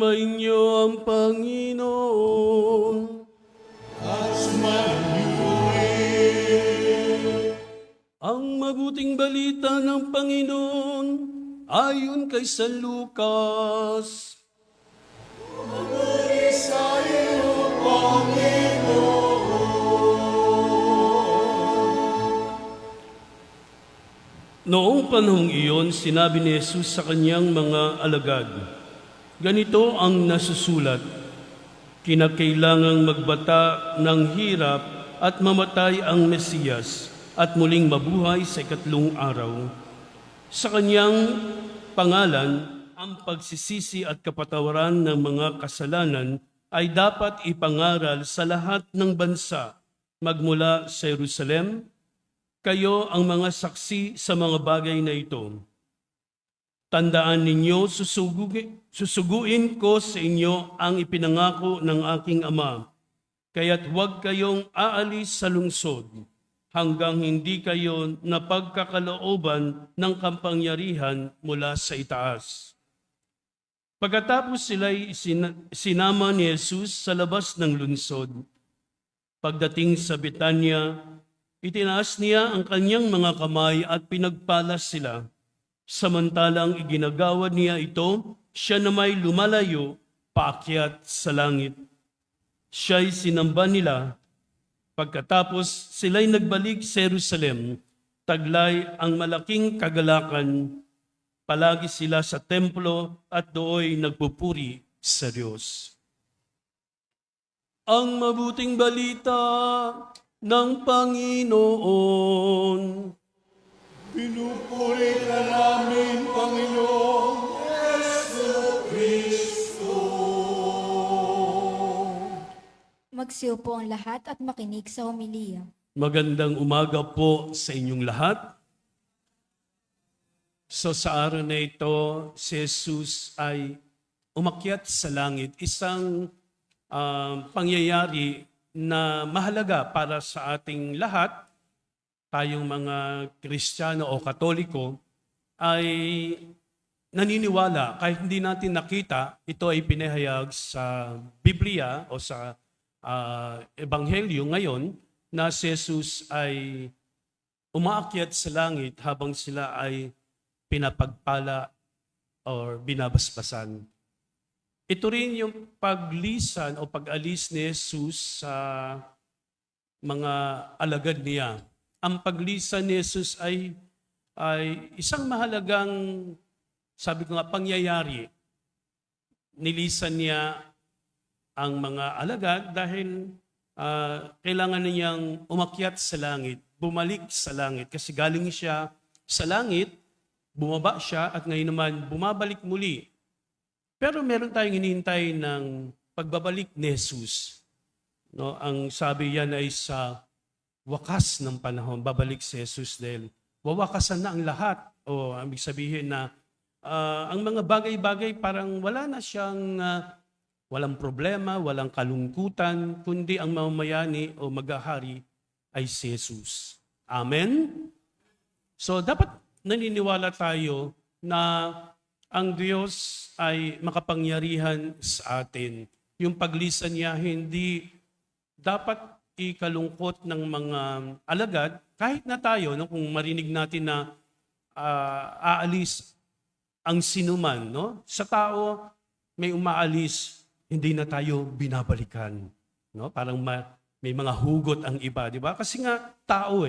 Sumainyo ang Panginoon. At sumainyo rin. Ang mabuting balita ng Panginoon ayon kay San Lucas. Paguri sa iyo, Panginoon. Noong panahong iyon, sinabi ni Jesus sa kanyang mga alagad, ganito ang nasusulat, kinakailangang magbata ng hirap at mamatay ang Mesiyas at muling mabuhay sa ikatlong araw. Sa kanyang pangalan, ang pagsisisi at kapatawaran ng mga kasalanan ay dapat ipangaral sa lahat ng bansa, magmula sa Jerusalem. Kayo ang mga saksi sa mga bagay na ito. Tandaan ninyo, susuguin ko sa inyo ang ipinangako ng aking Ama, kaya't huwag kayong aalis sa lungsod hanggang hindi kayo napagkakalooban ng kapangyarihan mula sa itaas. Pagkatapos sila'y sinama ni Jesus sa labas ng lungsod. Pagdating sa Betanya, itinaas niya ang kanyang mga kamay at pinagpalas sila. Samantalang iginagawad niya ito, siya na may lumalayo paakyat sa langit. Siya'y sinamba nila. Pagkatapos sila'y nagbalik sa Jerusalem, taglay ang malaking kagalakan. Palagi sila sa templo at dooy nagpupuri sa Diyos. Ang mabuting balita ng Panginoon. Pinupuri ka namin, Panginoong Jesucristo. Magsiyo po ang lahat at makinig sa homilya. Magandang umaga po sa inyong lahat. So sa araw na ito, si Jesus ay umakyat sa langit. Isang pangyayari na mahalaga para sa ating lahat, tayong mga Kristiyano o Katoliko, ay naniniwala, kahit hindi natin nakita, ito ay pinahayag sa Biblia o sa Ebanghelyo ngayon, na si Jesus ay umaakyat sa langit habang sila ay pinapagpala o binabasbasan. Ito rin yung paglisan o pag-alis ni Jesus sa mga alagad niya. Ang paglisan ni Jesus ay isang mahalagang, sabi ko nga, pangyayari. Nilisan niya ang mga alagad dahil kailangan niyang umakyat sa langit, bumalik sa langit. Kasi galing siya sa langit, bumaba siya at ngayon naman bumabalik muli. Pero meron tayong hinihintay ng pagbabalik ni Jesus. No, ang sabi yan ay sa wakas ng panahon, babalik si Jesus dahil wawakasan na ang lahat. O ibig sabihin na ang mga bagay-bagay parang wala na siyang, walang problema, walang kalungkutan, kundi ang mamamayani o maghahari ay si Jesus. Amen? So dapat naniniwala tayo na ang Diyos ay makapangyarihan sa atin. Yung paglisan niya hindi dapat ikalungkot ng mga alagad, kahit na tayo, no, kung marinig natin na aalis ang sinuman, no? Sa tao, may umaalis, hindi na tayo binabalikan. No? Parang may mga hugot ang iba, di ba? Kasi nga, tao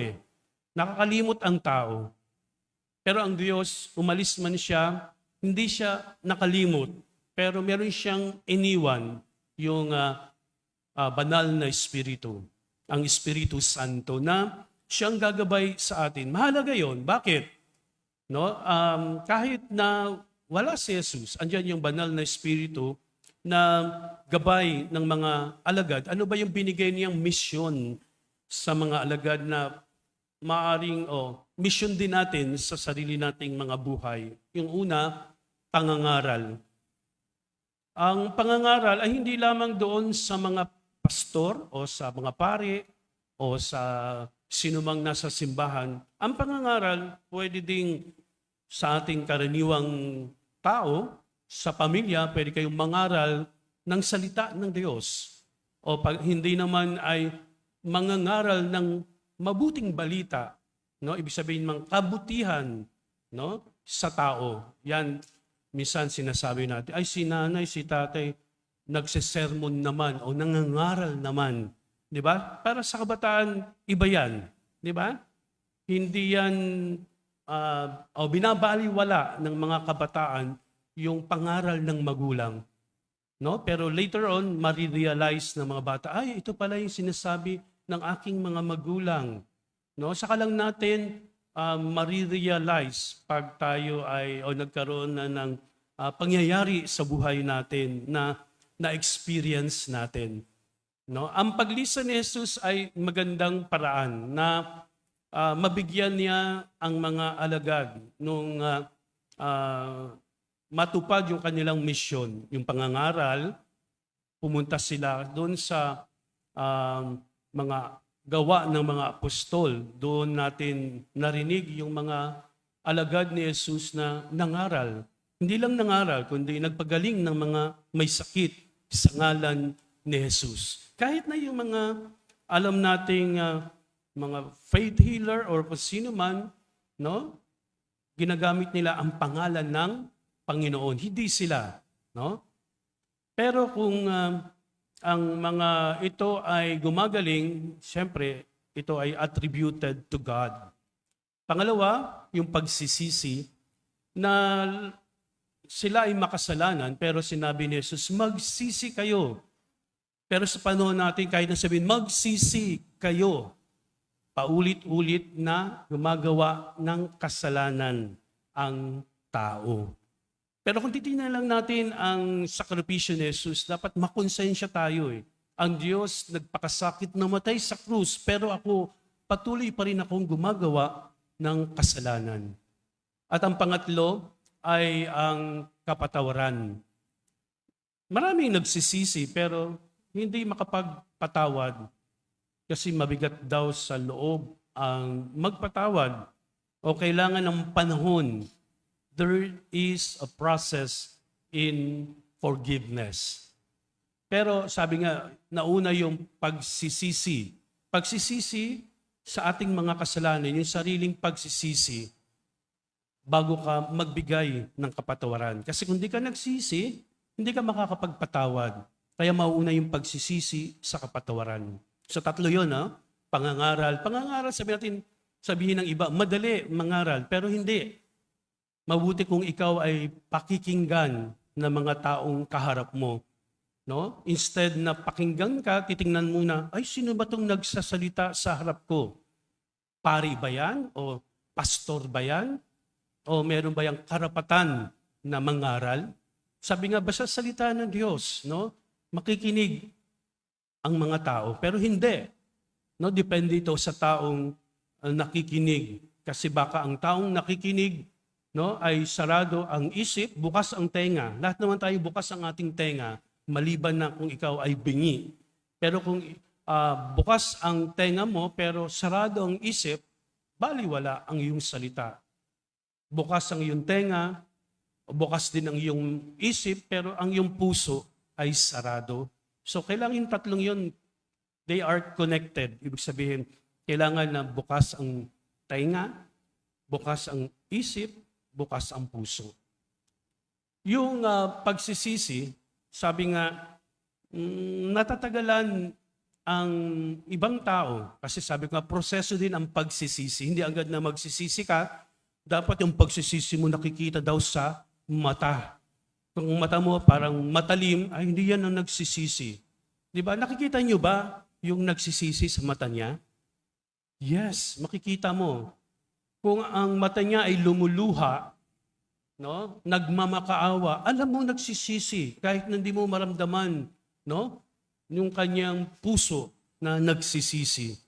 nakakalimot ang tao. Pero ang Diyos, umalis man siya, hindi siya nakalimot, pero meron siyang iniwan, yung banal na Espiritu, ang Espiritu Santo, na siyang gagabay sa atin. Mahalaga yon. Bakit? No? Kahit na wala si Jesus, andyan yung banal na Espiritu na gabay ng mga alagad. Ano ba yung binigay niyang misyon sa mga alagad na maaring mission din natin sa sarili nating mga buhay? Yung una, pangangaral. Ang pangangaral ay hindi lamang doon sa mga pastor o sa mga pari o sa sinumang nasa simbahan. Ang pangangaral pwede ding sa ating karaniwang tao, sa pamilya, pwede kayong mangaral ng salita ng Diyos. O pag hindi naman ay mangangaral ng mabuting balita, no? Ibig sabihin mang kabutihan, no? Sa tao. Yan, minsan sinasabi natin, ay si nanay, si tatay, nagsesermon naman o nangangaral naman. Di ba? Para sa kabataan, iba yan. Di ba? Hindi yan o binabaliwala ng mga kabataan yung pangaral ng magulang. No? Pero later on, marirealize ng mga bata, ay, ito pala yung sinasabi ng aking mga magulang. No? Saka lang natin marirealize pag tayo ay o nagkaroon na ng pangyayari sa buhay natin na na-experience natin. No? Ang paglisan ni Jesus ay magandang paraan na mabigyan niya ang mga alagad nung matupad yung kanilang misyon, yung pangangaral. Pumunta sila doon sa mga gawa ng mga apostol. Doon natin narinig yung mga alagad ni Jesus na nangaral. Hindi lang nangaral, kundi nagpagaling ng mga may sakit sa ngalan ni Jesus. Kahit na yung mga alam nating mga faith healer or kung sino man, no? Ginagamit nila ang pangalan ng Panginoon. Hindi sila, no? Pero kung ang mga ito ay gumagaling, siyempre, ito ay attributed to God. Pangalawa, yung pagsisisi na sila ay makasalanan, pero sinabi ni Jesus, magsisi kayo. Pero sa panahon natin, kahit na sabihin, magsisi kayo. Paulit-ulit na gumagawa ng kasalanan ang tao. Pero kung titingnan lang natin ang sakripisyo ni Jesus, dapat makonsensya tayo eh. Ang Diyos nagpakasakit, namatay sa krus, pero ako patuloy pa rin akong gumagawa ng kasalanan. At ang pangatlo ay ang kapatawaran. Maraming nagsisisi pero hindi makapagpatawad kasi mabigat daw sa loob ang magpatawad o kailangan ng panahon. There is a process in forgiveness. Pero sabi nga, nauna yung pagsisisi. Pagsisisi sa ating mga kasalanan, yung sariling pagsisisi, bago ka magbigay ng kapatawaran. Kasi kung di ka nagsisi, hindi ka makakapagpatawad. Kaya mauuna yung pagsisisi sa kapatawaran. So tatlo yun, pangangaral. Pangangaral, sabihin ng iba, madali mangaral, pero hindi. Mabuti kung ikaw ay pakikinggan ng mga taong kaharap mo. No? Instead na pakinggan ka, titingnan muna, ay sino ba itong nagsasalita sa harap ko? Pari ba yan? O pastor ba yan? O meron ba yung karapatan na mangaral? Sabi nga, basta salita ng Diyos, no? Makikinig ang mga tao. Pero hindi. No? Depende ito sa taong nakikinig. Kasi baka ang taong nakikinig, no, ay sarado ang isip, bukas ang tenga. Lahat naman tayo bukas ang ating tenga, maliban na kung ikaw ay bingi. Pero kung bukas ang tenga mo, pero sarado ang isip, baliwala ang iyong salita. Bukas ang iyong tenga, bukas din ang iyong isip, pero ang iyong puso ay sarado. So kailangan yung tatlong yun, they are connected. Ibig sabihin, kailangan na bukas ang tenga, bukas ang isip, bukas ang puso. Yung pagsisisi, sabi nga, natatagalan ang ibang tao. Kasi sabi ko nga, proseso din ang pagsisisi. Hindi agad na magsisisi ka, dapat yung pagsisisi mo nakikita daw sa mata. Kung mata mo parang matalim, ay hindi yan ang nagsisisi. Di ba? Nakikita nyo ba yung nagsisisi sa mata niya? Yes, makikita mo. Kung ang mata niya ay lumuluha, no, nagmamakaawa, alam mo nagsisisi kahit hindi mo maramdaman, no, yung kanyang puso na nagsisisi.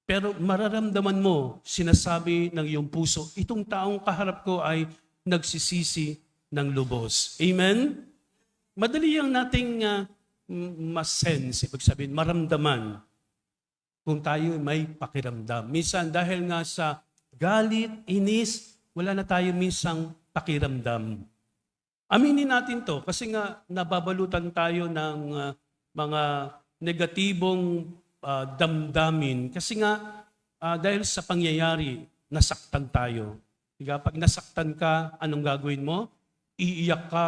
Pero mararamdaman mo, sinasabi ng iyong puso, itong taong kaharap ko ay nagsisisi ng lubos. Amen? Madali yung nating masense, ibig sabihin, maramdaman kung tayo may pakiramdam. Minsan dahil nga sa galit, inis, wala na tayo minsang pakiramdam. Aminin natin to kasi nga nababalutan tayo ng mga negatibong damdamin kasi nga dahil sa pangyayari, nasaktan tayo. Diba? Pag nasaktan ka, anong gagawin mo? Iiyak ka,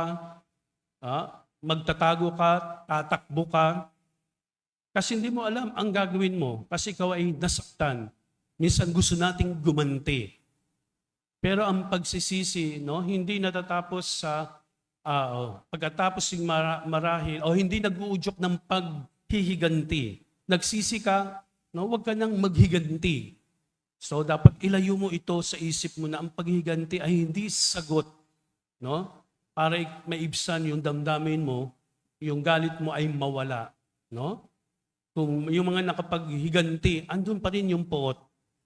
magtatago ka, tatakbo ka. Kasi hindi mo alam ang gagawin mo kasi ikaw ay nasaktan. Minsan gusto nating gumanti. Pero ang pagsisisi, no, hindi natatapos sa pagkatapos yung marahil o hindi nag-uudyok ng paghihiganti. Nagsisi ka, no, huwag ka nang maghiganti. So dapat ilayo mo ito sa isip mo na ang paghihiganti ay hindi sagot, no? Para maibsan yung damdamin mo, yung galit mo ay mawala, no? Kung yung mga nakapaghiganti, andun pa rin yung poot.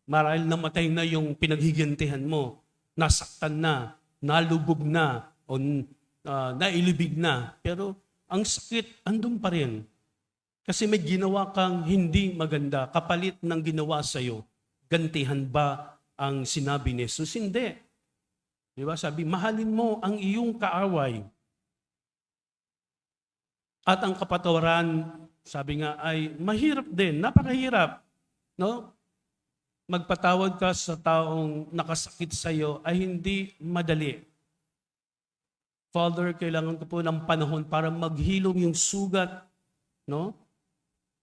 Marahil namatay na yung pinaghigantihan mo. Nasaktan na, nalubog na, o nailibig na. Pero ang sakit, andun pa rin. Kasi may ginawa kang hindi maganda, kapalit ng ginawa sa'yo. Gantihan ba ang sinabi ni Jesus? Hindi. Di ba? Sabi, mahalin mo ang iyong kaaway. At ang kapatawaran, sabi nga, ay mahirap din, napakahirap. No? Magpatawad ka sa taong nakasakit sa iyo ay hindi madali. Father, kailangan ko po ng panahon para maghilom yung sugat, no,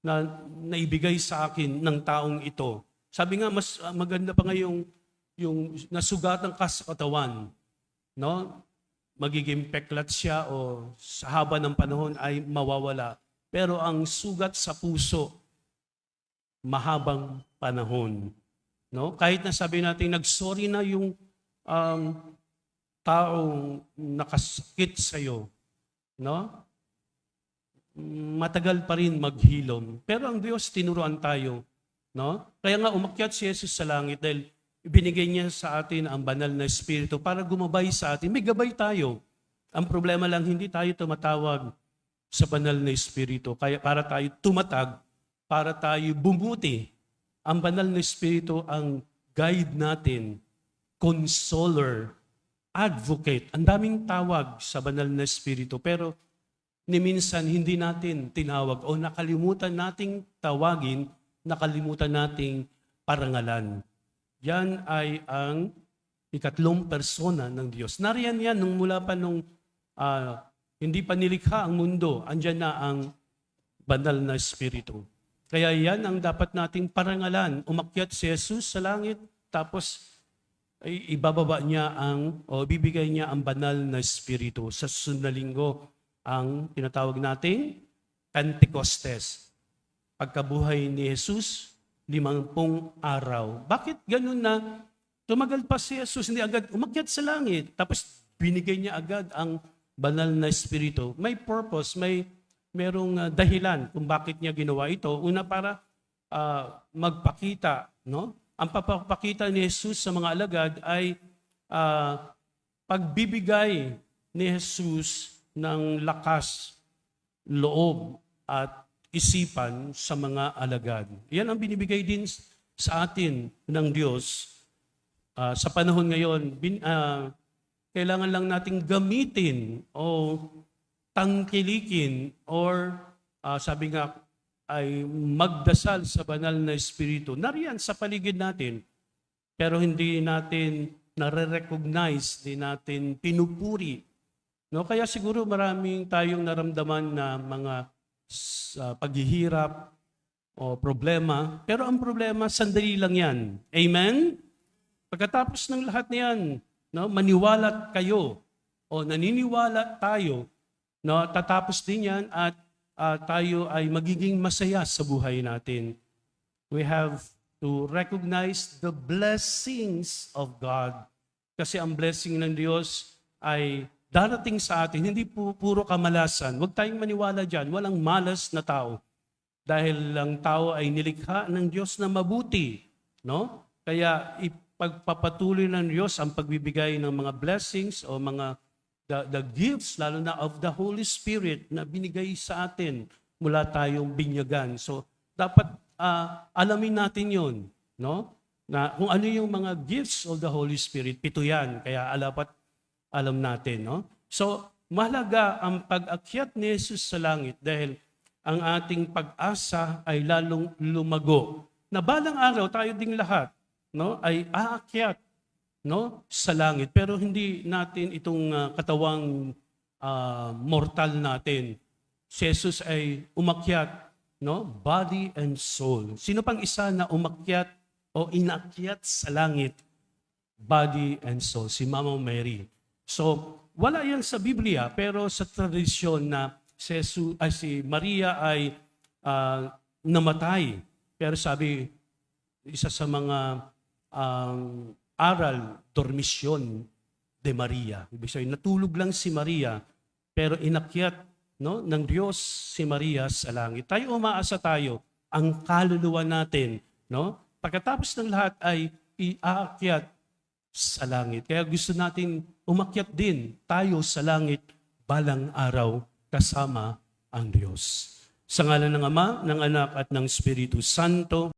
na naibigay sa akin ng taong ito. Sabi nga, mas maganda pa nga yung nasugatan ka sa katawan. No? Magiging peklat siya o sa haba ng panahon ay mawawala. Pero ang sugat sa puso, mahabang panahon. No? Kahit na sabi natin, nagsorry na yung taong nakasakit sa'yo, no? Matagal pa rin maghilom. Pero ang Diyos, tinuruan tayo. No? Kaya nga umakyat si Jesus sa langit dahil ibinigay niya sa atin ang banal na Espiritu para gumabay sa atin. May gabay tayo. Ang problema lang, hindi tayo tumatawag sa banal na Espiritu. Kaya para tayo tumatag, para tayo bumuti. Ang banal na Espiritu ang guide natin, consoler, advocate. Ang daming tawag sa banal na Espiritu. Pero ni minsan hindi natin tinawag o nakalimutan nating tawagin, nakalimutan nating parangalan. Yan ay ang ikatlong persona ng Diyos. Nariyan yan nung mula pa nung hindi pa nilikha ang mundo. Andyan na ang banal na Espiritu. Kaya yan ang dapat nating parangalan. Umakyat si Jesus sa langit, tapos ay ibababa niya bibigay niya ang banal na Espiritu. Sa susunod na linggo, ang tinatawag nating Pentecostes. Pagkabuhay ni Jesus, 50 araw. Bakit ganun na tumagal pa si Jesus, hindi agad umakyat sa langit, tapos binigay niya agad ang banal na Espiritu? May purpose, merong dahilan kung bakit niya ginawa ito. Una, para magpakita, no? Ang papakita ni Jesus sa mga alagad ay pagbibigay ni Jesus ng lakas, loob at isipan sa mga alagad. Yan ang binibigay din sa atin ng Diyos. Sa panahon ngayon, kailangan lang nating gamitin o tangkilikin or sabi nga ay magdasal sa banal na Espiritu. Nariyan sa paligid natin, pero hindi natin nare-recognize, hindi natin pinupuri. No? Kaya siguro maraming tayong naramdaman na mga paghihirap o problema, pero ang problema, sandali lang yan. Amen? Pagkatapos ng lahat niyan, no, maniwala kayo o naniniwala tayo, no, tatapos din yan at tayo ay magiging masaya sa buhay natin. We have to recognize the blessings of God. Kasi ang blessing ng Diyos ay darating sa atin, hindi puro kamalasan. Huwag tayong maniwala dyan. Walang malas na tao. Dahil ang tao ay nilikha ng Diyos na mabuti. No? Kaya ipagpapatuloy ng Diyos ang pagbibigay ng mga blessings o mga the gifts, lalo na of the Holy Spirit na binigay sa atin mula tayong binyagan. So, dapat alamin natin yun. No? Na kung ano yung mga gifts of the Holy Spirit, 7 yan. Kaya dapat alam natin. No? So, mahalaga ang pag-akyat ni Jesus sa langit dahil ang ating pag-asa ay lalong lumago. Na balang araw tayo ding lahat, no, ay aakyat, no, sa langit. Pero hindi natin itong katawang mortal natin. Si Jesus ay umakyat, no, body and soul. Sino pang isa na umakyat o inakyat sa langit? Body and soul, si Mama Mary. So, wala yan sa Biblia, pero sa tradisyon na si Maria ay namatay. Pero sabi, isa sa mga aral, dormisyon de Maria. Ibig sabihin, natulog lang si Maria, pero inakyat, no, ng Diyos si Maria sa langit. Tayo umaasa tayo, ang kaluluwa natin, no, pagkatapos ng lahat ay iaakyat sa langit. Kaya gusto natin umakyat din tayo sa langit balang araw kasama ang Diyos. Sa ngalan ng Ama, ng Anak at ng Espiritu Santo.